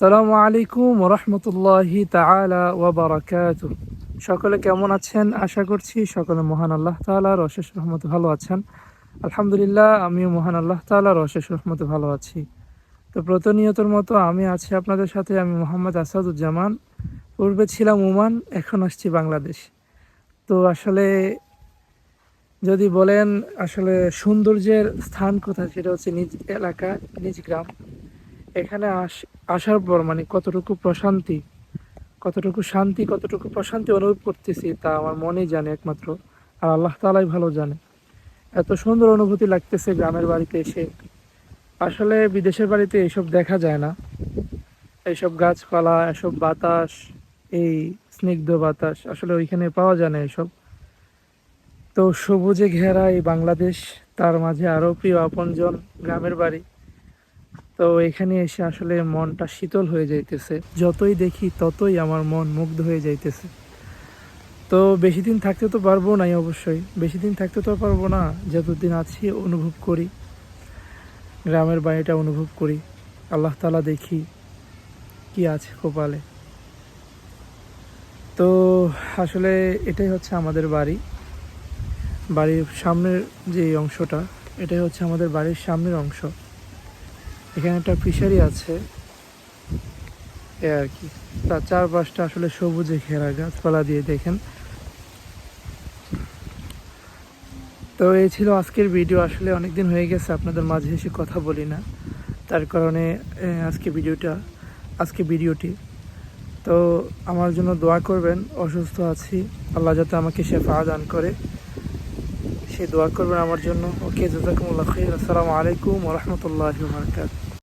আসসালামু আলাইকুম রহমতুল্লাহি তাআলা ওয়া বারাকাতুহু। সকলে কেমন আছেন? আশা করছি সকলে মহান আল্লাহ তাআলার অশেষ রহমতে ভালো আছেন। আলহামদুলিল্লাহ, আমিও মহান আল্লাহ তাআলার অশেষ রহমতে ভালো আছি। তো প্রতিনিয়তর মতো আমি আছি আপনাদের সাথে। আমি মোহাম্মদ আসাদুজ্জামান। পূর্বে ছিলাম ওমান, এখন আসছি বাংলাদেশ। তো আসলে যদি বলেন আসলে সৌন্দর্যের স্থান কোথায়, সেটা হচ্ছে নিজ এলাকা, নিজ গ্রাম। এখানে আসার পর মানে কতটুকু প্রশান্তি, কতটুকু শান্তি, কতটুকু প্রশান্তি অনুভব করতেছি তা আমার মনেই জানে একমাত্র, আর আল্লাহ তাআলাই ভালো জানে। এত সুন্দর অনুভূতি লাগতেছে গ্রামের বাড়িতে এসে। আসলে বিদেশের বাড়িতে এইসব দেখা যায় না, এইসব গাছপালা, এসব বাতাস, এই স্নিগ্ধ বাতাস আসলে ওইখানে পাওয়া যায় না এসব। তো সবুজে ঘেরা এই বাংলাদেশ, তার মাঝে আরও প্রিয় আপনজন গ্রামের বাড়ি। তো এখানে এসে আসলে মনটা শীতল হয়ে যাইতেছে, যতই দেখি ততই আমার মন মুগ্ধ হয়ে যাইতেছে। তো বেশি দিন থাকতে তো পারবো না, অবশ্যই বেশি দিন থাকতে তো পারবো না। যতদিন আছি অনুভব করি, গ্রামের বাড়িটা অনুভব করি। আল্লাহ তাআলা দেখি কি আছে কপালে। তো আসলে এটাই হচ্ছে আমাদের বাড়ি। বাড়ির সামনের যে অংশটা, এটাই হচ্ছে আমাদের বাড়ির সামনের অংশ। এখানে একটা ফিশারি আছে, এ আর কি। তার চারপাশটা আসলে সবুজে ঘেরা, গাছপালা দিয়ে দেখেন। তো এই ছিল আজকের ভিডিও। আসলে অনেক দিন হয়ে গেছে আপনাদের মাঝে এসে কথা বলি না, তার কারণে আজকে ভিডিওটি। তো আমার জন্য দোয়া করবেন, অসুস্থ আছি, আল্লাহ যাতে আমাকে শেফা দান করে, সে দোয়া করবেন আমার জন্য। ওকে, জাযাকুমুল্লাহ খাইর। আসসালামু আলাইকুম ওয়া রাহমাতুল্লাহি ওয়া বারাকাতুহু।